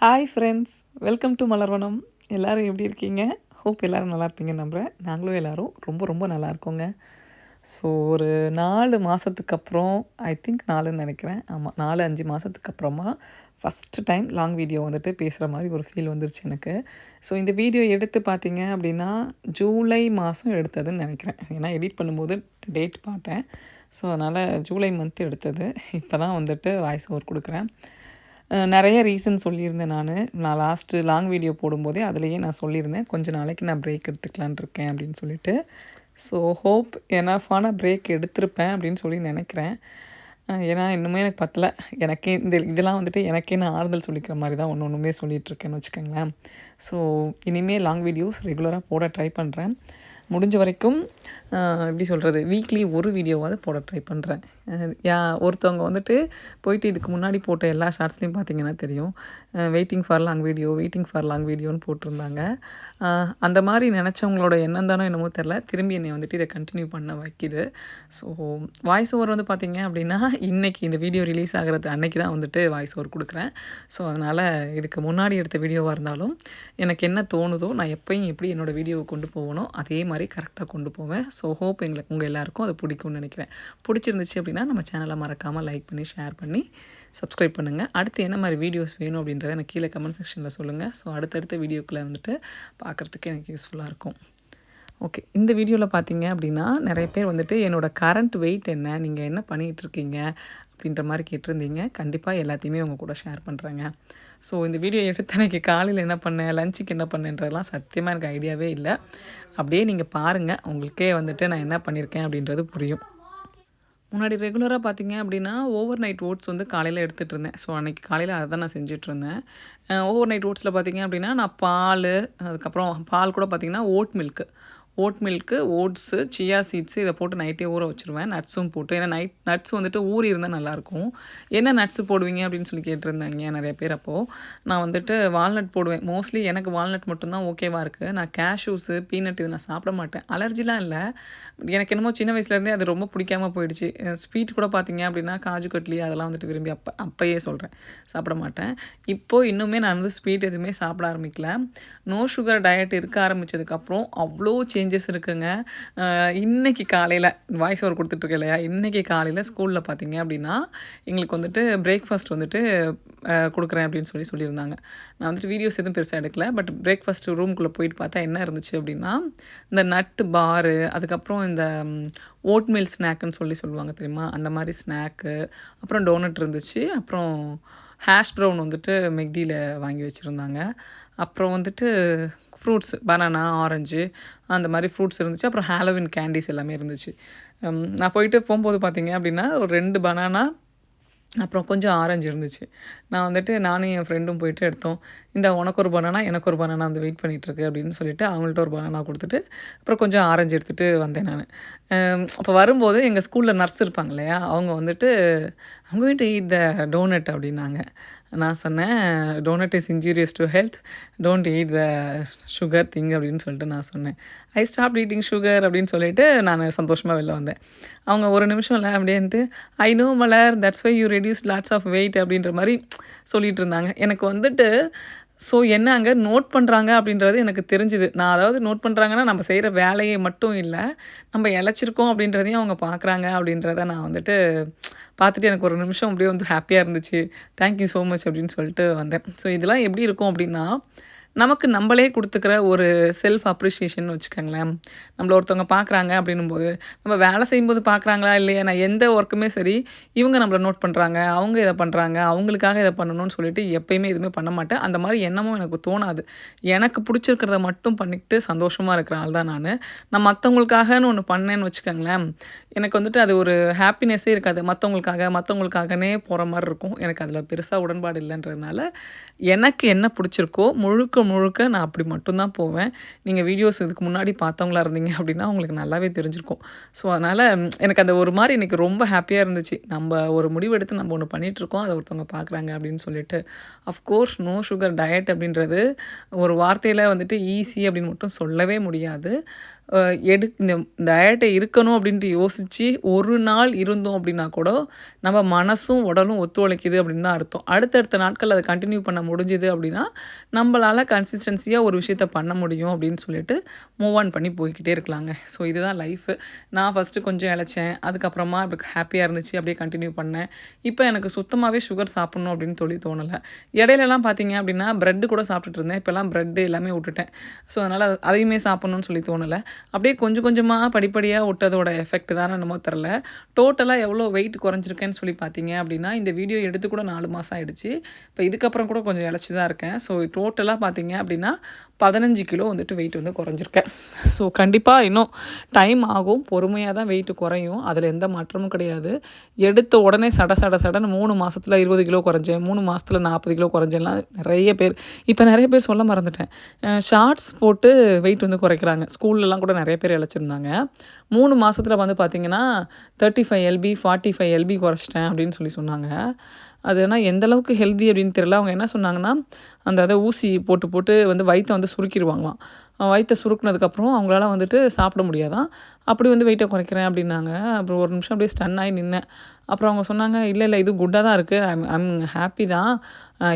Hi friends, welcome to Malarvanam. எல்லோரும் எப்படி இருக்கீங்க? ஹோப் எல்லோரும் நல்லா இருப்பீங்கன்னு நம்புகிறேன். நாங்களும் எல்லோரும் ரொம்ப ரொம்ப நல்லா இருக்கோங்க. ஸோ ஒரு 4 மாதத்துக்கு அப்புறம், ஐ திங்க் 4ன்னு நினைக்கிறேன். ஆமாம், 4-5 மாதத்துக்கு அப்புறமா ஃபஸ்ட்டு டைம் லாங் வீடியோ வந்துட்டு பேசுகிற மாதிரி ஒரு ஃபீல் வந்துருச்சு எனக்கு. ஸோ இந்த வீடியோ எடுத்து பார்த்தீங்க அப்படின்னா ஜூலை மாதம் எடுத்ததுன்னு நினைக்கிறேன். ஏன்னா எடிட் பண்ணும்போது டேட் பார்த்தேன். ஸோ அதனால் ஜூலை மந்த் எடுத்தது. இப்போ தான் வந்துட்டு வாய்ஸ் ஓவர் கொடுக்குறேன். நிறைய ரீசன் சொல்லியிருந்தேன் நான் லாஸ்ட்டு லாங் வீடியோ போடும்போதே அதிலேயே நான் சொல்லியிருந்தேன், கொஞ்சம் நாளைக்கு நான் பிரேக் எடுத்துக்கலான் இருக்கேன் அப்படின்னு சொல்லிட்டு. ஸோ ஹோப் எனஃபான பிரேக் எடுத்திருப்பேன் அப்படின்னு சொல்லி நினைக்கிறேன். ஏன்னா இன்னுமே எனக்கு பத்தல. எனக்கே இதெல்லாம் வந்துட்டு எனக்கே நான் ஆறுதல் சொல்லிக்கிற மாதிரி தான் ஒன்றுமே சொல்லிகிட்ருக்கேன்னு வச்சுக்கோங்களேன். ஸோ இனிமேல் லாங் வீடியோஸ் ரெகுலராக போட ட்ரை பண்ணுறேன். முடிஞ்ச வரைக்கும் எப்படி சொல்கிறது, வீக்லி ஒரு வீடியோவாவது போட ட்ரை பண்ணுறேன். ஒருத்தவங்க வந்துட்டு போயிட்டு இதுக்கு முன்னாடி போட்ட எல்லா ஷார்ட்ஸ்லேயும் பார்த்தீங்கன்னா தெரியும், வெயிட்டிங் ஃபார் லாங் வீடியோன்னு போட்டிருந்தாங்க. அந்த மாதிரி நினச்சவங்களோட எண்ணம் தானோ என்னமோ தெரில, திரும்பி என்னை வந்துட்டு இதை கண்டினியூ பண்ண வைக்கிது. ஸோ வாய்ஸ் ஓவர் வந்து பார்த்திங்க அப்படின்னா இன்றைக்கி இந்த வீடியோ ரிலீஸ் ஆகிறது அன்றைக்கி தான் வந்துட்டு வாய்ஸ் ஓவர் கொடுக்குறேன். ஸோ அதனால் இதுக்கு முன்னாடி எடுத்த வீடியோவாக இருந்தாலும் எனக்கு என்ன தோணுதோ, நான் எப்பயும் எப்படி என்னோடய வீடியோவை கொண்டு போகணும் அதே மாதிரி கரெக்டாக கொண்டு போவேன். ஸோ ஹோப் உங்கள் எல்லாருக்கும் அது பிடிக்கும்னு நினைக்கிறேன். பிடிச்சிருந்துச்சு அப்படின்னா நம்ம சேனலை மறக்காமல் லைக் பண்ணி ஷேர் பண்ணி சப்ஸ்கிரைப் பண்ணுங்கள். அடுத்து என்ன மாதிரி வீடியோஸ் வேணும் அப்படின்றத எனக்கு கீழே கமெண்ட் செக்ஷனில் சொல்லுங்கள். ஸோ அடுத்தடுத்த வீடியோக்குள்ளே வந்துட்டு பார்க்குறதுக்கு எனக்கு யூஸ்ஃபுல்லாக இருக்கும். ஓகே, இந்த வீடியோவில் பார்த்தீங்க அப்படின்னா நிறைய பேர் வந்துட்டு என்னோடய கரண்ட் வெயிட் என்ன, நீங்கள் என்ன பண்ணிகிட்ருக்கீங்க அப்படின்ற மாதிரி கேட்டிருந்தீங்க. கண்டிப்பாக எல்லாத்தையுமே உங்கள் கூட ஷேர் பண்ணுறேங்க. ஸோ இந்த வீடியோ எடுத்து அன்றைக்கி காலையில் என்ன பண்ணேன், லஞ்சுக்கு என்ன பண்ணேன்றதெல்லாம் சத்தியமாக எனக்கு ஐடியாவே இல்லை. அப்படியே நீங்கள் பாருங்கள், உங்களுக்கே வந்துட்டு நான் என்ன பண்ணியிருக்கேன் அப்படின்றது புரியும். முன்னாடி ரெகுலராக பார்த்தீங்க அப்படின்னா ஓவர் நைட் ஓட்ஸ் வந்து காலையில் எடுத்துகிட்டு இருந்தேன். ஸோ அன்றைக்கி காலையில் அதை தான் நான் செஞ்சிட்ருந்தேன். ஓவர் நைட் ஓட்ஸில் பார்த்தீங்க அப்படின்னா நான் அதுக்கப்புறம் பால் கூட பார்த்திங்கன்னா oat milk, oats, chia seeds இதை போட்டு நைட்டே ஊற வச்சுருவேன். நட்ஸும் போட்டு, ஏன்னா நட்ஸ் வந்துட்டு ஊறி இருந்தால் நல்லாயிருக்கும். என்ன நட்ஸு போடுவீங்க அப்படின்னு சொல்லி கேட்டிருந்தாங்க நிறைய பேர். அப்போது நான் வந்துட்டு வால்நட் போடுவேன். மோஸ்ட்லி எனக்கு வால்நட் மட்டும்தான் ஓகேவாக இருக்குது. நான் கேஷ்யூஸு, பீனட் இது நான் சாப்பிட மாட்டேன். அலர்ஜிலாம் இல்லை, எனக்கு என்னமோ சின்ன வயசுலேருந்தே அது ரொம்ப பிடிக்காமல் போயிடுச்சு. ஸ்வீட் கூட பார்த்தீங்க அப்படின்னா காஜு கட்லி அதெல்லாம் வந்துட்டு விரும்பி அப்போயே சொல்கிறேன் சாப்பிட மாட்டேன். இப்போது இன்னுமே நான் வந்து ஸ்வீட் எதுவுமே சாப்பிட ஆரம்பிக்கல. நோ சுகர் டயட் இருக்க ஆரம்பித்ததுக்கப்புறம் அவ்வளோ சேஞ்சஸ் இருக்குங்க. இன்றைக்கி காலையில் வாய்ஸ் ஓவர் கொடுத்துட்ருக்கேன் இல்லையா, இன்றைக்கி காலையில் ஸ்கூலில் பார்த்தீங்க அப்படின்னா எங்களுக்கு வந்துட்டு பிரேக்ஃபாஸ்ட் வந்துட்டு கொடுக்குறேன் அப்படின்னு சொல்லியிருந்தாங்க. நான் வந்துட்டு வீடியோஸ் எதுவும் பெருசாக எடுக்கல. பட் பிரேக்ஃபாஸ்ட் ரூம்குள்ளே போயிட்டு பார்த்தா என்ன இருந்துச்சு அப்படின்னா, இந்த நட்டு பாரு, அதுக்கப்புறம் இந்த ஓட்மீல் ஸ்நாக்குன்னு சொல்லுவாங்க தெரியுமா, அந்த மாதிரி ஸ்நாக்கு, அப்புறம் டோனட் இருந்துச்சு, அப்புறம் ஹேஷ் ப்ரௌன் வந்துட்டு மெக்டியில் வாங்கி வச்சுருந்தாங்க. அப்புறம் வந்துட்டு ஃப்ரூட்ஸ், பனானா, ஆரஞ்சு அந்த மாதிரி ஃப்ரூட்ஸ் இருந்துச்சு. அப்புறம் ஹாலோவின் கேண்டீஸ் எல்லாமே இருந்துச்சு. நான் போயிட்டு போகும்போது பார்த்தீங்க அப்படின்னா ஒரு 2 பனானா அப்புறம் கொஞ்சம் ஆரஞ்சு இருந்துச்சு. நான் வந்துட்டு நானும் என் ஃப்ரெண்டும் போயிட்டு எடுத்தோம். இந்த உனக்கு ஒரு பனானா, எனக்கு ஒரு பனானா வந்து வெயிட் பண்ணிகிட்ருக்கு அப்படின்னு சொல்லிட்டு அவங்கள்ட்ட ஒரு பனானா கொடுத்துட்டு அப்புறம் கொஞ்சம் ஆரஞ்சு எடுத்துகிட்டு வந்தேன் நான். அப்போ வரும்போது எங்கள் ஸ்கூலில் நர்ஸ் இருப்பாங்க இல்லையா, அவங்க வந்துட்டு அவங்க வீட்டு ஈட் த டோனட் அப்படின்னாங்க. நான் சொன்னேன், donut is injurious to health, don't eat the sugar thing அப்படின்னு சொல்லிட்டு நான் சொன்னேன். ஐ ஸ்டாப் ஈட்டிங் சுகர் அப்படின்னு சொல்லிட்டு நான் சந்தோஷமாக வெளில வந்தேன். அவங்க ஒரு நிமிஷம் இல்லை அப்படின்ட்டு, I know Malar, that's why you reduce lots of weight அப்படின்ற மாதிரி சொல்லிகிட்டு இருந்தாங்க. எனக்கு வந்துட்டு ஸோ என்ன அங்கே நோட் பண்ணுறாங்க அப்படின்றது எனக்கு தெரிஞ்சுது. நான் அதாவது நோட் பண்ணுறாங்கன்னா நம்ம செய்கிற வேலையை மட்டும் இல்லை, நம்ம இழைச்சிருக்கோம் அப்படின்றதையும் அவங்க பார்க்குறாங்க அப்படின்றத நான் வந்துட்டு பார்த்துட்டு எனக்கு ஒரு நிமிஷம் அப்படியே வந்து ஹாப்பியாக இருந்துச்சு. தேங்க்யூ ஸோ மச் அப்படின்னு சொல்லிட்டு வந்தேன். ஸோ இதெல்லாம் எப்படி இருக்கும் அப்படின்னா, நமக்கு நம்மளே கொடுத்துக்கிற ஒரு செல்ஃப் அப்ரிஷியேஷன் வச்சுக்கோங்களேன். நம்மள ஒருத்தவங்க பார்க்குறாங்க அப்படின்னும்போது, நம்ம வேலை செய்யும்போது பார்க்குறாங்களா இல்லையா, நான் எந்த ஒர்க்குமே சரி, இவங்க நம்மளை நோட் பண்ணுறாங்க, அவங்க இதை பண்ணுறாங்க, அவங்களுக்காக இதை பண்ணணும்னு சொல்லிட்டு எப்போயுமே எதுவுமே பண்ண மாட்டேன். அந்த மாதிரி எண்ணமும் எனக்கு தோணாது. எனக்கு பிடிச்சிருக்கிறத மட்டும் பண்ணிக்கிட்டு சந்தோஷமாக இருக்கிற ஆள் தான் நான். நான் மற்றவங்களுக்காகன்னு ஒன்று பண்ணேன்னு வச்சுக்கோங்களேன், எனக்கு வந்துட்டு அது ஒரு ஹாப்பினஸ்ஸே இருக்காது. மற்றவங்களுக்காகனே போகிற மாதிரி இருக்கும். எனக்கு அதில் பெருசாக உடன்பாடு இல்லைன்றதுனால எனக்கு என்ன பிடிச்சிருக்கோ முழுக்க நான் அப்படி மட்டும்தான் போவேன். நீங்கள் வீடியோஸ் இதுக்கு முன்னாடி பார்த்தவங்களா இருந்தீங்க அப்படின்னா உங்களுக்கு நல்லாவே தெரிஞ்சிருக்கும். ஸோ அதனால் எனக்கு அந்த ஒரு மாதிரி எனக்கு ரொம்ப ஹாப்பியாக இருந்துச்சு. நம்ம ஒரு முடிவெடுத்து நம்ம ஒன்று பண்ணிகிட்ருக்கோம், அதை ஒருத்தவங்க பார்க்குறாங்க அப்படின்னு சொல்லிட்டு. அஃப்கோர்ஸ் நோ சுகர் டயட் அப்படின்றது ஒரு வார்த்தையில் வந்துட்டு ஈஸி அப்படின்னு மட்டும் சொல்லவே முடியாது. இந்த டயட்டை இருக்கணும் அப்படின்ட்டு யோசித்து ஒரு நாள் இருந்தோம் அப்படின்னா கூட நம்ம மனசும் உடலும் ஒத்துழைக்குது அப்படின்னு தான் அர்த்தம். அடுத்தடுத்த நாட்கள் அதை கண்டினியூ பண்ண முடிஞ்சுது அப்படின்னா நம்மளால் கன்சிஸ்டன்சியாக ஒரு விஷயத்த பண்ண முடியும் அப்படின்னு சொல்லிட்டு மூவ் ஆன் பண்ணி போய்கிட்டே இருக்கலாங்க. ஸோ இதுதான் லைஃபு. நான் ஃபஸ்ட்டு கொஞ்சம் இளைச்சேன், அதுக்கப்புறமா இப்போ ஹாப்பியாக இருந்துச்சு, அப்படியே கண்டினியூ பண்ணேன். இப்போ எனக்கு சுத்தமாகவே சுகர் சாப்பிட்ணும் அப்படின்னு தோணலை. இடையிலலாம் பார்த்தீங்க அப்படின்னா ப்ரெட்டு கூட சாப்பிட்டுட்டு இருந்தேன். இப்போல்லாம் ப்ரெட்டு எல்லாமே விட்டுட்டேன். ஸோ அதனால் அதையுமே சாப்பிட்ணுன்னு சொல்லி தோணலை. அப்படியே கொஞ்சம் கொஞ்சமாக படிப்படியாக விட்டதோட எஃபெக்ட் தானே என்னமோ தெரில. டோட்டலாக எவ்வளோ வெயிட் குறைஞ்சிருக்கேன்னு சொல்லி பார்த்தீங்க அப்படின்னா இந்த வீடியோ எடுத்து கூட 4 மாதம் ஆகிடுச்சு. இப்போ இதுக்கப்புறம் கூட கொஞ்சம் இளைச்சி தான் இருக்கேன். ஸோ டோட்டலாக பார்த்தீங்க அப்படின்னா 15 கிலோ வந்துட்டு வெயிட் வந்து குறைஞ்சிருக்கேன். ஸோ கண்டிப்பாக இன்னும் டைம் ஆகும், பொறுமையாக தான் வெயிட்டு குறையும், அதில் எந்த மாற்றமும் கிடையாது. எடுத்த உடனே சடன்னு 3 மாதத்தில் 20 கிலோ குறைஞ்சேன், 3 மாதத்தில் 40 கிலோ குறைஞ்சேன்லாம் நிறைய பேர். இப்போ நிறைய பேர் சொல்ல மறந்துட்டேன், ஷார்ட்ஸ் போட்டு வெயிட் வந்து குறைக்கிறாங்க. ஸ்கூல்லலாம் கூட நிறைய பேர் இழைச்சிருந்தாங்க. 3 மாதத்தில் வந்து பார்த்திங்கன்னா 35 எல்பி 45 எல்பி குறைச்சிட்டேன் அப்படின்னு சொன்னாங்க. அது ஆனால் எந்தளவுக்கு ஹெல்தி அப்படின்னு தெரியல. அவங்க என்ன சொன்னாங்கன்னா, அதை ஊசி போட்டு வந்து வயிற்றை வந்து சுருக்கிடுவாங்களாம். வயிற்றை சுருக்குனதுக்கப்புறம் அவங்களால வந்துட்டு சாப்பிட முடியாதான். அப்படி வந்து வெயிட்டை குறைக்கிறேன் அப்படின்னாங்க. அப்புறம் ஒரு நிமிஷம் அப்படியே ஸ்டன் ஆகி நின்னேன். அப்புறம் அவங்க சொன்னாங்க, இல்லை இது குட்டாக தான் இருக்குது, ஐம் ஹாப்பி தான்,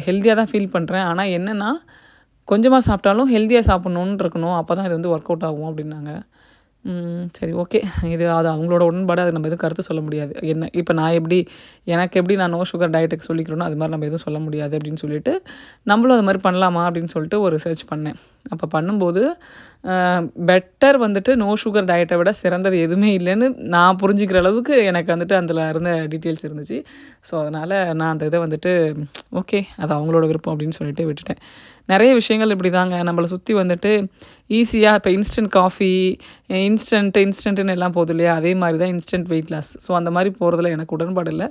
ஹெல்த்தியாக தான் ஃபீல் பண்ணுறேன். ஆனால் என்னென்னா கொஞ்சமாக சாப்பிட்டாலும் ஹெல்த்தியாக சாப்பிட்ணுன்னு இருக்கணும், அப்போ தான் இது வந்து ஒர்க் அவுட் ஆகும் அப்படின்னாங்க. சரி, ஓகே. அது அவங்களோட உடன்பாடு, அது நம்ம எதுவும் கருத்து சொல்ல முடியாது. என்ன இப்போ எனக்கு எப்படி நான் நோ சுகர் டயட்டுக்கு சொல்லிக்கிறேனோ அது மாதிரி நம்ம எதுவும் சொல்ல முடியாது அப்படின்னு சொல்லிட்டு நம்மளும் அது மாதிரி பண்ணலாமா அப்படின்னு சொல்லிட்டு ஒரு சர்ச் பண்ணேன். அப்போ பண்ணும்போது பெட்டர் வந்துட்டு நோ சுகர் டயட்டை விட சிறந்தது எதுவுமே இல்லைன்னு நான் புரிஞ்சுக்கிற அளவுக்கு எனக்கு வந்துட்டு அதில் இருந்த டீட்டெயில்ஸ் இருந்துச்சு. ஸோ அதனால் நான் அந்த இதை வந்துட்டு ஓகே, அது அவங்களோட விருப்பம் அப்படின்னு சொல்லிட்டு விட்டுட்டேன். நிறைய விஷயங்கள் இப்படி தாங்க நம்மளை சுற்றி வந்துட்டு ஈஸியாக இப்போ இன்ஸ்டன்ட் காஃபி, இன்ஸ்டன்ட்டுன்னு எல்லாம் போகுது இல்லையா, அதே மாதிரி தான் இன்ஸ்டன்ட் வெயிட் லாஸ். ஸோ அந்த மாதிரி போகிறதுல எனக்கு உடன்பாடு இல்லை.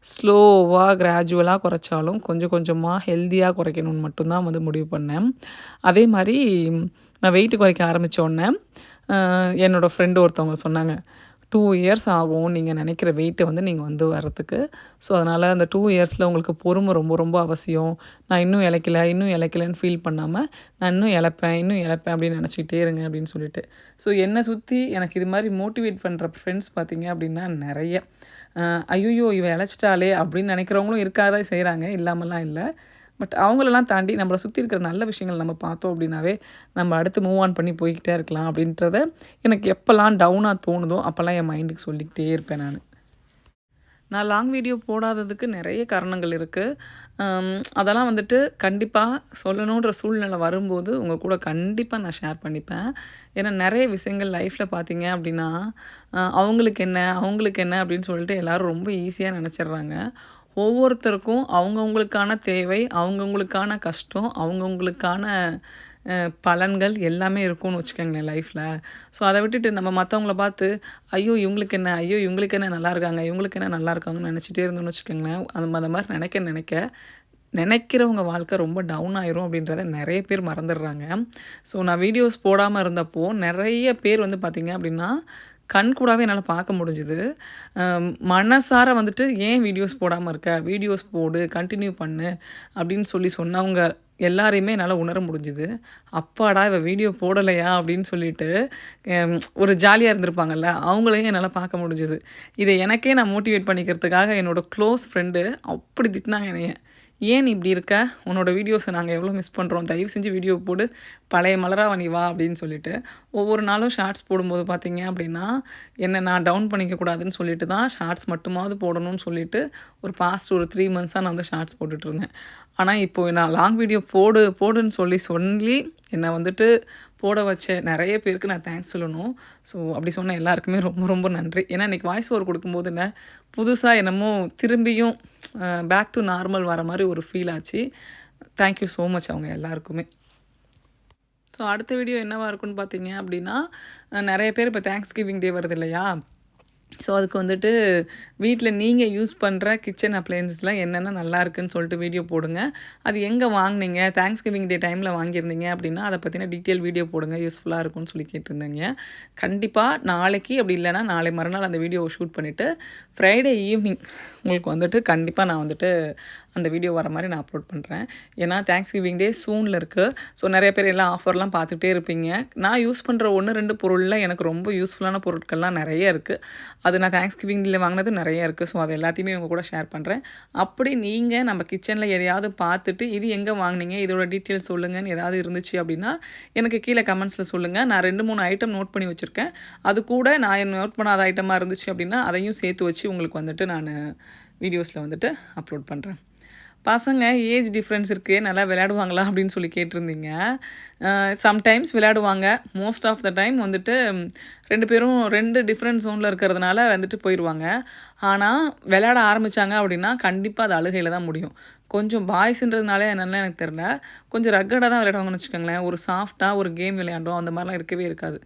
ஸ்லோவாக கிராஜுவலாக குறைச்சாலும் கொஞ்சம் கொஞ்சமாக ஹெல்த்தியாக குறைக்கணும்னு மட்டும்தான் வந்து முடிவு பண்ணேன். அதே மாதிரி நான் வெயிட்டு குறைக்க ஆரம்பித்தோடனே என்னோடய ஃப்ரெண்டு ஒருத்தவங்க சொன்னாங்க, 2 இயர்ஸ் ஆகும் நீங்கள் நினைக்கிற வெயிட்டை வந்து நீங்கள் வந்து வர்றதுக்கு. ஸோ அதனால் அந்த 2 இயர்ஸில் உங்களுக்கு பொறுமை ரொம்ப ரொம்ப அவசியம். நான் இன்னும் இளைக்கலைன்னு ஃபீல் பண்ணாமல் நான் இன்னும் இளைப்பேன் அப்படின்னு நினச்சிக்கிட்டே இருங்க அப்படின்னு சொல்லிட்டு. ஸோ என்னை சுற்றி எனக்கு இது மாதிரி மோட்டிவேட் பண்ணுற ஃப்ரெண்ட்ஸ் பார்த்திங்க அப்படின்னா நிறைய, ஐயோ இவ இளைச்சிட்டாலே அப்படின்னு நினைக்கிறவங்களும் இருக்காதான் செய்கிறாங்க, இல்லாமலாம் இல்லை. பட் அவங்களெல்லாம் தாண்டி நம்மளை சுற்றி இருக்கிற நல்ல விஷயங்கள் நம்ம பார்த்தோம் அப்படின்னாவே நம்ம அடுத்து மூவ் ஆன் பண்ணி போய்கிட்டே இருக்கலாம் அப்படின்றத எனக்கு எப்போல்லாம் டவுனாக தோணுதோ அப்போல்லாம் என் மைண்டுக்கு சொல்லிக்கிட்டே இருப்பேன். நான் லாங் வீடியோ போடாததுக்கு நிறைய காரணங்கள் இருக்குது. அதெல்லாம் வந்துட்டு கண்டிப்பாக சொல்லணுன்ற சூழ்நிலை வரும்போது உங்கள் கூட கண்டிப்பாக நான் ஷேர் பண்ணிப்பேன். ஏன்னா நிறைய விஷயங்கள் லைஃப்பில் பார்த்தீங்க அப்படின்னா அவங்களுக்கு என்ன அப்படின்னு சொல்லிட்டு எல்லோரும் ரொம்ப ஈஸியாக நினச்சிட்றாங்க. ஒவ்வொருத்தருக்கும் அவங்கவுங்களுக்கான தேவை, அவங்கவுங்களுக்கான கஷ்டம், அவங்கவுங்களுக்கான பலன்கள் எல்லாமே இருக்கும்னு வச்சுக்கோங்களேன் லைஃப்பில். ஸோ அதை விட்டுட்டு நம்ம மற்றவங்கள பார்த்து ஐயோ இவங்களுக்கு என்ன நல்லா இருக்காங்கன்னு நினச்சிட்டே இருந்தோம்னு வச்சுக்கோங்களேன், அந்த மாதிரி நினைக்கிறவங்க வாழ்க்கை ரொம்ப டவுன் ஆயிரும் அப்படின்றத நிறைய பேர் மறந்துடுறாங்க. ஸோ நான் வீடியோஸ் போடாமல் இருந்தப்போ நிறைய பேர் வந்து பார்த்திங்க அப்படின்னா கண்கூடாவே என்னால் பார்க்க முடிஞ்சுது. மனசார வந்துட்டு ஏன் வீடியோஸ் போடாமல் இருக்க, வீடியோஸ் போடு, கண்டினியூ பண்ணு அப்படின்னு சொன்னவங்க எல்லாரையுமே என்னால் உணர முடிஞ்சுது. அப்பாடா இவ வீடியோ போடலையா அப்படின்னு சொல்லிட்டு ஒரு ஜாலியாக இருந்திருப்பாங்கல்ல, அவங்களையும் என்னால் பார்க்க முடிஞ்சுது. இதை எனக்கே நான் மோட்டிவேட் பண்ணிக்கிறதுக்காக என்னோடய க்ளோஸ் ஃப்ரெண்டு அப்படி திட்டினாங்க என்னைய, ஏன் நீ இப்படி இருக்க, உன்னோட வீடியோஸை நாங்கள் எவ்வளோ மிஸ் பண்ணுறோம், தயவு செஞ்சு வீடியோ போடு, பழைய மலராக நீ வா அப்படின்னு சொல்லிட்டு. ஒவ்வொரு நாளும் ஷார்ட்ஸ் போடும்போது பார்த்தீங்க அப்படின்னா என்னை நான் டவுன் பண்ணிக்கக்கூடாதுன்னு சொல்லிட்டு தான் ஷார்ட்ஸ் மட்டுமாவது போடணும்னு சொல்லிட்டு ஒரு பாஸ்ட் ஒரு 3 மந்த்ஸாக நான் வந்து ஷார்ட்ஸ் போட்டுட்ருந்தேன். ஆனால் இப்போது நான் லாங் வீடியோ போடுன்னு சொல்லி என்னை வந்துட்டு போட வச்ச நிறைய பேருக்கு நான் தேங்க்ஸ் சொல்லணும். ஸோ அப்படி சொன்ன எல்லாருக்குமே ரொம்ப ரொம்ப நன்றி. ஏன்னா இன்றைக்கி வாய்ஸ் ஓவர் கொடுக்கும்போது புதுசாக என்னமோ திரும்பியும் பேக் டு நார்மல் வர மாதிரி ஒரு ஃபீல் ஆச்சு. தேங்க்யூ ஸோ மச் அவங்க எல்லாருக்குமே. ஸோ அடுத்த வீடியோ என்னவாக இருக்குன்னு பார்த்தீங்க அப்படின்னா, நிறைய பேர் இப்போ தேங்க்ஸ் கிவிங் டே வருது இல்லையா, ஸோ அதுக்கு வந்துட்டு வீட்டில் நீங்கள் யூஸ் பண்ணுற கிச்சன் அப்ளையன்சஸ்லாம் என்னென்ன நல்லா இருக்குன்னு சொல்லிட்டு வீடியோ போடுங்க. அது எங்கே வாங்குனீங்க, தேங்க்ஸ் கிவிங் டே டைமில் வாங்கியிருந்தீங்க அப்படின்னா அதை பற்றின டீட்டெயில் வீடியோ போடுங்க, யூஸ்ஃபுல்லாக இருக்கும்னு சொல்லி கேட்டிருந்தீங்க. கண்டிப்பாக நாளைக்கு அப்படி இல்லைன்னா நாளை மறுநாள் அந்த வீடியோவை ஷூட் பண்ணிவிட்டு ஃப்ரைடே ஈவினிங் உங்களுக்கு வந்துட்டு கண்டிப்பாக நான் வந்துட்டு அந்த வீடியோ வர மாதிரி நான் அப்லோட் பண்ணுறேன். ஏன்னா தேங்க்ஸ் கிவிங் டே சூனில் இருக்குது. ஸோ நிறைய பேர் எல்லாம் ஆஃபர்லாம் பார்த்துட்டே இருப்பீங்க. நான் யூஸ் பண்ணுற 1-2 பொருளில் எனக்கு ரொம்ப யூஸ்ஃபுல்லான பொருட்கள்லாம் நிறைய இருக்குது. அது நான் தேங்க்ஸ் கிவிங் டேல வாங்கினது நிறைய இருக்குது. ஸோ அது எல்லாத்தையுமே உங்கள் கூட ஷேர் பண்ணுறேன். அப்படி நீங்கள் நம்ம கிச்சனில் எதையாவது பார்த்துட்டு இது எங்கே வாங்கினீங்க, இதோட டீட்டெயில்ஸ் சொல்லுங்கன்னு ஏதாவது இருந்துச்சு அப்படின்னா எனக்கு கீழே கமெண்ட்ஸில் சொல்லுங்கள். நான் 2-3 ஐட்டம் நோட் பண்ணி வச்சுருக்கேன். அது கூட நான் நோட் பண்ணாத ஐட்டமாக இருந்துச்சு அப்படின்னா அதையும் சேர்த்து வச்சு உங்களுக்கு வந்துட்டு நான் வீடியோஸில் வந்துட்டு அப்லோட் பண்ணுறேன். பசங்க ஏஜ் டிஃப்ரென்ஸ் இருக்குது, நல்லா விளையாடுவாங்களா அப்படின்னு சொல்லி கேட்டிருந்தீங்க. சம்டைம்ஸ் விளையாடுவாங்க. மோஸ்ட் ஆஃப் த டைம் வந்துட்டு 2 பேரும் 2 டிஃப்ரெண்ட் ஜோனில் இருக்கிறதுனால வந்துட்டு போயிடுவாங்க. ஆனால் விளையாட ஆரம்பித்தாங்க அப்படின்னா கண்டிப்பாக அது அழுகையில் தான் முடியும். கொஞ்சம் பாய்ஸுன்றதுனாலே என்னென்னா எனக்கு தெரில, கொஞ்சம் ரக்கடாக தான் விளையாடுவாங்கன்னு வச்சுக்கோங்களேன். ஒரு சாஃப்டாக ஒரு கேம் விளையாண்டோம் அந்த மாதிரிலாம் இருக்கவே இருக்காது.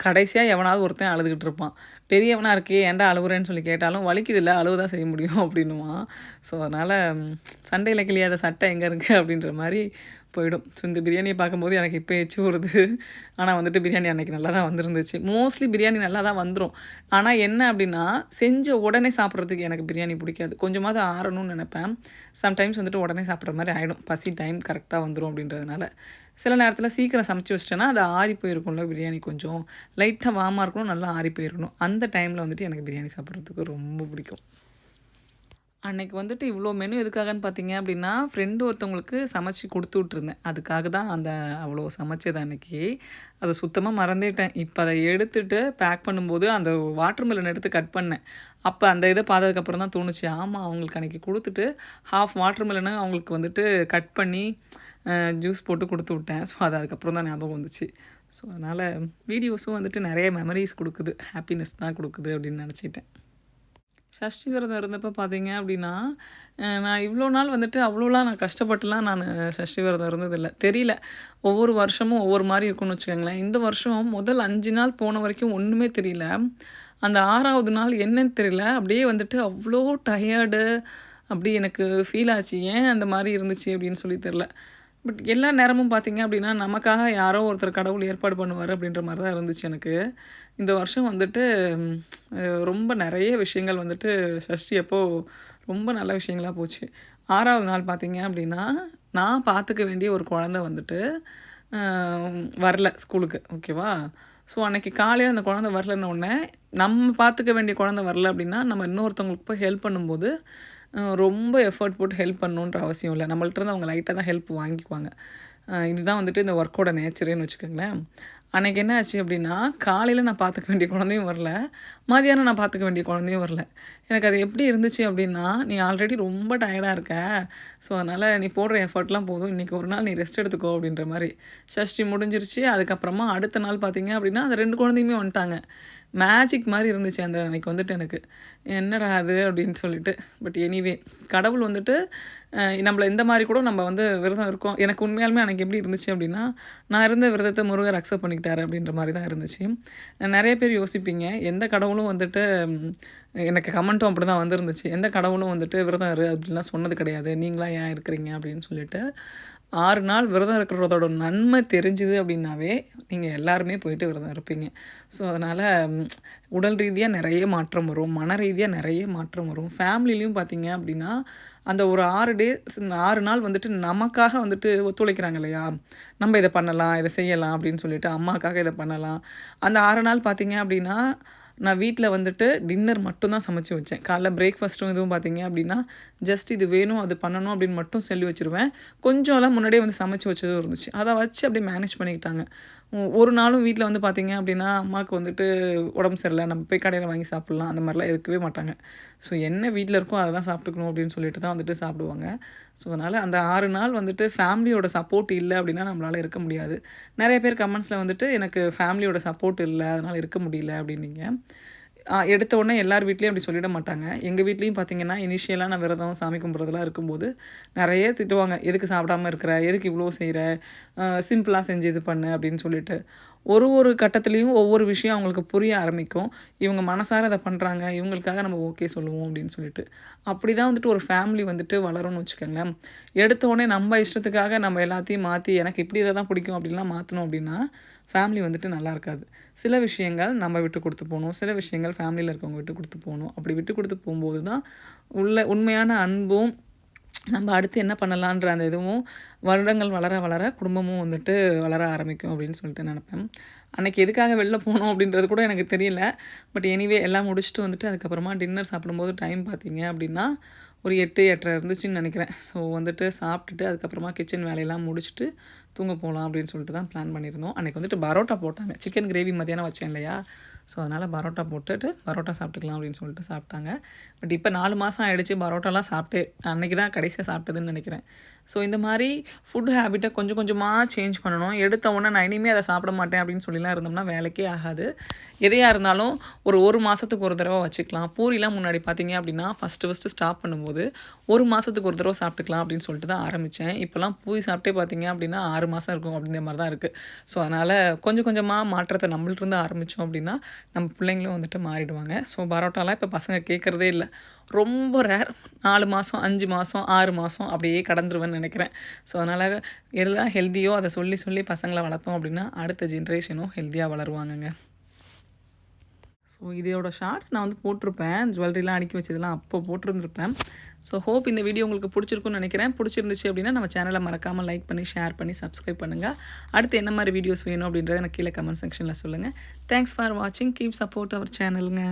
கடைசியாக எவனாவது ஒருத்தன் அழுதுகிட்டு இருப்பான். பெரியவனாக இருக்கே ஏன்டா அழுகுறேன்னு சொல்லி கேட்டாலும் வலிக்குதில்ல, அழுவு தான் செய்ய முடியும் அப்படின்னுவான். ஸோ அதனால் சண்டையில் கிளியாத சட்டை எங்கே இருக்குது அப்படின்ற மாதிரி போயிடும். ஸோ இந்த பிரியாணியை பார்க்கும்போது எனக்கு இப்போ எச்சு வருது. ஆனால் வந்துட்டு பிரியாணி அன்றைக்கி நல்லா தான் வந்துருந்துச்சு. மோஸ்ட்லி பிரியாணி நல்லா தான் வந்துடும். ஆனால் என்ன அப்படின்னா செஞ்ச உடனே சாப்பிட்றதுக்கு எனக்கு பிரியாணி பிடிக்காது. கொஞ்சமாவது ஆறணும்னு நினைப்பேன். சம்டைம்ஸ் வந்துட்டு உடனே சாப்பிட்ற மாதிரி ஆகிடும். பசி டைம் கரெக்டாக வந்துடும் அப்படின்றதுனால. சில நேரத்தில் சீக்கிரம் சமைச்சு வச்சிட்டேன்னா அது ஆறி போயிருக்கும்ல பிரியாணி, கொஞ்சம் லைட்டாக வார்மாக இருக்கணும், நல்லா ஆறி போயிருக்கணும். அந்த டைமில் வந்துட்டு எனக்கு பிரியாணி சாப்பிட்றதுக்கு ரொம்ப பிடிக்கும். அன்றைக்கி வந்துட்டு இவ்வளோ மெனு எதுக்காகன்னு பார்த்தீங்க அப்படின்னா ஃப்ரெண்டு ஒருத்தவங்களுக்கு சமைச்சு கொடுத்து விட்ருந்தேன். அதுக்காக தான் அந்த அவ்வளோ சமைச்சது அன்றைக்கி. அதை சுத்தமாக மறந்துட்டேன். இப்போ அதை எடுத்துகிட்டு பேக் பண்ணும்போது அந்த வாட்டர் மெலன் எடுத்து கட் பண்ணேன். அப்போ அந்த இதை பார்த்ததுக்கப்புறம் தான் தோணுச்சு, ஆமாம் அவங்களுக்கு அன்றைக்கி கொடுத்துட்டு ஹாஃப் வாட்டர் மெலனை அவங்களுக்கு வந்துட்டு கட் பண்ணி ஜூஸ் போட்டு கொடுத்து விட்டேன். ஸோ அது அதுக்கப்புறம் தான் ஞாபகம் வந்துச்சு. ஸோ அதனால் வீடியோஸும் வந்துட்டு நிறைய மெமரிஸ் கொடுக்குது, ஹாப்பினஸ் தான் கொடுக்குது அப்படின்னு நினச்சிட்டேன். சஷ்டி விரதம் இருந்தப்போ பார்த்தீங்க அப்படின்னா நான் இவ்வளோ நாள் வந்துட்டு அவ்வளோலாம் நான் கஷ்டப்பட்டுலாம் நான் சஷ்டி விரதம் இருந்ததில்லை. தெரியல, ஒவ்வொரு வருஷமும் ஒவ்வொரு மாதிரி இருக்கும்னு வச்சுக்கோங்களேன். இந்த வருஷம் முதல் 5 நாள் போன வரைக்கும் ஒன்றுமே தெரியல. அந்த 6ஆவது நாள் என்னன்னு தெரியல, அப்படியே வந்துட்டு அவ்வளோ டயர்டு அப்படி எனக்கு ஃபீல் ஆச்சு. ஏன் அந்த மாதிரி இருந்துச்சு அப்படின்னு சொல்லி தெரில. பட் எல்லா நேரமும் பார்த்திங்க அப்படின்னா நமக்காக யாரோ ஒருத்தர் கடவுள் ஏற்பாடு பண்ணுவார் அப்படின்ற மாதிரி தான் இருந்துச்சு எனக்கு. இந்த வருஷம் வந்துட்டு ரொம்ப நிறைய விஷயங்கள் வந்துட்டு சஷ்டி அப்போது ரொம்ப நல்ல விஷயங்களாக போச்சு. 6ஆவது நாள் பார்த்திங்க அப்படின்னா நான் பார்த்துக்க வேண்டிய ஒரு குழந்த வந்துட்டு வரல ஸ்கூலுக்கு, ஓகேவா. ஸோ அன்றைக்கி காலையில் அந்த குழந்தை வரலன்ன உடனே நம்ம பார்த்துக்க வேண்டிய குழந்தை வரல அப்படின்னா நம்ம இன்னொருத்தவங்களுக்கு போய் ஹெல்ப் பண்ணும்போது ரொம்ப எஃபர்ட் போட்டு ஹெல்ப் பண்ணணுன்ற அவசியம் இல்லை. நம்மள்ட்ட அவங்க லைட்டாக தான் ஹெல்ப் வாங்கிக்குவாங்க. இதுதான் வந்துட்டு இந்த ஒர்க்கோட நேச்சருன்னு வச்சுக்கோங்களேன். அன்றைக்கி என்ன ஆச்சு அப்படின்னா காலையில் நான் பார்த்துக்க வேண்டிய குழந்தையும் வரல, மதியானம் நான் பார்த்துக்க வேண்டிய குழந்தையும் வரல. எனக்கு அது எப்படி இருந்துச்சு அப்படின்னா, நீ ஆல்ரெடி ரொம்ப டயர்டாக இருக்க, ஸோ அதனால் நீ போடுற எஃபர்ட்லாம் போதும், இன்றைக்கி ஒரு நாள் நீ ரெஸ்ட் எடுத்துக்கோ அப்படின்ற மாதிரி. சஷ்டி முடிஞ்சிருச்சு. அதுக்கப்புறமா அடுத்த நாள் பார்த்திங்க அப்படின்னா அந்த 2 குழந்தையுமே வந்துட்டாங்க. மேஜிக் மாதிரி இருந்துச்சு அந்த அன்றைக்கி வந்துட்டு எனக்கு. என்னடா அது அப்படின்னு சொல்லிட்டு. பட் எனிவே கடவுள் வந்துட்டு நம்மளை இந்த மாதிரி கூட நம்ம வந்து விரதம் இருக்கோம். எனக்கு உண்மையாலுமே அன்றைக்கி எப்படி இருந்துச்சு அப்படின்னா நான் இருந்த விரதத்தை முருகர் அக்செப்ட் பண்ணிக்கிட்டாரு அப்படின்ற மாதிரி தான் இருந்துச்சு. நிறைய பேர் யோசிப்பீங்க, எந்த கடவுளும் வந்துட்டு எனக்கு கமெண்ட்டும் அப்படி தான் வந்துருந்துச்சு, எந்த கடவுளும் வந்துட்டு விரதம் இரு அப்படின்லாம் சொன்னது கிடையாது, நீங்களாம் ஏன் இருக்கிறீங்க அப்படின்னு சொல்லிட்டு. 6 நாள் விரதம் இருக்கிறதோட நன்மை தெரிஞ்சுது அப்படின்னாவே நீங்கள் எல்லாருமே போயிட்டு விரதம் இருப்பீங்க. ஸோ அதனால் உடல் ரீதியாக நிறைய மாற்றம் வரும், மன ரீதியாக நிறைய மாற்றம் வரும். ஃபேமிலிலையும் பார்த்தீங்க அப்படின்னா அந்த ஒரு 6 நாள் வந்துட்டு நமக்காக வந்துட்டு ஒத்துழைக்கிறாங்க இல்லையா, நம்ம இதை பண்ணலாம், இதை செய்யலாம் அப்படின்னு சொல்லிட்டு அம்மாக்காக இதை பண்ணலாம். அந்த 6 நாள் பார்த்தீங்க அப்படின்னா நான் வீட்டில் வந்துட்டு டின்னர் மட்டும்தான் சமைச்சு வச்சேன். காலைல பிரேக்ஃபாஸ்ட்டும் இதுவும் பார்த்தீங்க அப்படின்னா ஜஸ்ட் இது வேணும் அது பண்ணணும் அப்படின்னு மட்டும் சொல்லி வச்சுருவேன். கொஞ்சம்லாம் முன்னாடியே வந்து சமைச்சு வச்சதும் இருந்துச்சு. அதை வச்சு அப்படியே மேனேஜ் பண்ணிக்கிட்டாங்க. ஒரு நாளும் வீட்டில் வந்து பார்த்திங்க அப்படின்னா அம்மாவுக்கு வந்துட்டு உடம்பு சரியில்லை, நம்ம போய் கடையில் வாங்கி சாப்பிட்லாம் அந்த மாதிரிலாம் இருக்கவே மாட்டாங்க. ஸோ என்ன வீட்டில் இருக்கோ அதை தான் சாப்பிட்டுக்கணும் அப்படின்னு சொல்லிட்டு தான் வந்துட்டு சாப்பிடுவாங்க. ஸோ அதனால் அந்த 6 நாள் வந்துட்டு ஃபேமிலியோட சப்போர்ட் இல்லை அப்படின்னா நம்மளால் இருக்க முடியாது. நிறைய பேர் கமெண்ட்ஸில் வந்துட்டு எனக்கு ஃபேமிலியோட சப்போர்ட் இல்லை அதனால் இருக்க முடியல அப்படின்னீங்க. எடுத்த உடனே எல்லார் வீட்லேயும் அப்படி சொல்லிட மாட்டாங்க. எங்கள் வீட்லேயும் பார்த்தீங்கன்னா, இனிஷியலாக நான் விரதம், சாமி கும்பிட்றதெல்லாம் இருக்கும்போது நெறைய திட்டுவாங்க. "எதுக்கு சாப்பிடாம இருக்கிற? எதுக்கு இவ்வளோ செய்ற? சிம்பிளாக செஞ்சு இது பண்ணு" அப்படின்னு சொல்லிட்டு. ஒரு கட்டத்துலேயும் ஒவ்வொரு விஷயம் அவங்களுக்கு புரிய ஆரம்பிக்கும். இவங்க மனசார அத பண்ணுறாங்க, இவங்களுக்காக நம்ம ஓகே சொல்லுவோம் அப்படின்னு சொல்லிட்டு. அப்படி தான் வந்துட்டு ஒரு ஃபேமிலி வந்துட்டு வளரும்னு வச்சுக்கோங்களேன். எடுத்த உடனே நம்ம இஷ்டத்துக்காக நம்ம எல்லாத்தையும் மாற்றி, எனக்கு இப்படி இத தான் பிடிக்கும் அப்படின்லாம் மாற்றணும் அப்படின்னா, ஃபேமிலி வந்துட்டு நல்லா இருக்காது. சில விஷயங்கள் நம்ம விட்டு கொடுத்து போகணும். சில விஷயங்கள் ஃபேமிலியில் இருக்கவங்க விட்டு கொடுத்து போகணும். அப்படி விட்டு கொடுத்து போகும்போது தான் உண்மையான அன்பும், நம்ம அடுத்து என்ன பண்ணலான்ற அந்த இதுவும் வருடங்கள் வளர வளர குடும்பமும் வந்துட்டு வளர ஆரம்பிக்கும் அப்படின்னு சொல்லிட்டு நினப்பேன். அன்றைக்கி எதுக்காக வெளில போனோம் அப்படின்றது கூட எனக்கு தெரியல. பட் எனிவே எல்லாம் முடிச்சுட்டு வந்துட்டு அதுக்கப்புறமா டின்னர் சாப்பிடும்போது டைம் பார்த்தீங்க அப்படின்னா ஒரு 8, 8:30 இருந்துச்சுன்னு நினைக்கிறேன். ஸோ வந்துட்டு சாப்பிட்டுட்டு அதுக்கப்புறமா கிச்சன் வேலையெல்லாம் முடிச்சுட்டு தூங்க போகலாம் அப்படின்னு சொல்லிட்டு தான் பிளான் பண்ணியிருந்தோம். அன்றைக்கி வந்துட்டு பரோட்டா போட்டாங்க. சிக்கன் கிரேவி மதியானம் வச்சேன் இல்லையா? ஸோ அதனால் பரோட்டா போட்டுட்டு பரோட்டா சாப்பிட்டுக்கலாம் அப்படின்னு சொல்லிட்டு சாப்பிட்டாங்க. பட் இப்போ 4 மாதம் ஆகிடுச்சு பரோட்டாலாம் சாப்பிட்டு. அன்றைக்கி தான் கடைசியாக சாப்பிட்டதுன்னு நினைக்கிறேன். ஸோ இந்த மாதிரி ஃபுட் ஹேபிட்டை கொஞ்சம் கொஞ்சமாக சேஞ்ச் பண்ணணும். எடுத்த உடனே நான் இனிமேல் அதை சாப்பிட மாட்டேன் அப்படின்னு சொல்லிலாம் இருந்தோம்னா வேலைக்கே ஆகாது. எதையாக இருந்தாலும் ஒரு மாதத்துக்கு ஒரு தடவை வச்சுக்கலாம். பூரிலாம் முன்னாடி பார்த்தீங்க அப்படின்னா ஃபஸ்ட்டு ஸ்டாப் பண்ணும்போது 1 மாதத்துக்கு ஒரு தடவை சாப்பிட்டுக்கலாம் அப்படின்னு சொல்லிட்டு தான் ஆரம்பித்தேன். இப்போலாம் பூரி சாப்பிட்டே பார்த்தீங்க அப்படின்னா 6 மாதம் இருக்கும் அப்படிங்கிற மாதிரி தான் இருக்குது. ஸோ அதனால் கொஞ்சம் கொஞ்சமாக மாற்றத்தை நம்மள்ட்ட ஆரம்பித்தோம் அப்படின்னா நம்ம பிள்ளைங்களும் வந்துட்டு மாறிடுவாங்க. ஸோ பரோட்டாலாம் இப்போ பசங்க கேட்குறதே இல்லை. ரொம்ப ரேர். 4 மாதம், 5 மாதம், 6 மாதம் அப்படியே கடந்துருவேன்னு நினைக்கிறேன். ஸோ அதனால் எல்லாம் ஹெல்த்தியோ அதை சொல்லி சொல்லி பசங்களை வளர்த்தோம் அப்படின்னா அடுத்த ஜென்ரேஷனும் ஹெல்த்தியாக வளருவாங்கங்க. ஸோ இதோட ஷார்ட்ஸ் நான் வந்து போட்டிருப்பேன். ஜுவல்லரிலாம் அடுக்கி வச்சதெல்லாம் அப்போ போட்டிருந்துருப்பேன். ஸோ ஹோப் இந்த வீடியோ உங்களுக்கு பிடிச்சிருக்குன்னு நினைக்கிறேன். பிடிச்சிருந்துச்சு அப்படின்னா நம்ம சேனலை மறக்காமல் லைக் பண்ணி, ஷேர் பண்ணி, சப்ஸ்கிரைப் பண்ணுங்கள். அடுத்து என்ன மாதிரி வீடியோஸ் வேணும் அப்படின்றத எனக்கு கீழே கமெண்ட் செக்ஷனில் சொல்லுங்கள். தேங்க்ஸ் ஃபார் வாட்சிங். கீப் சப்போர்ட் அவர் சேனலுங்க.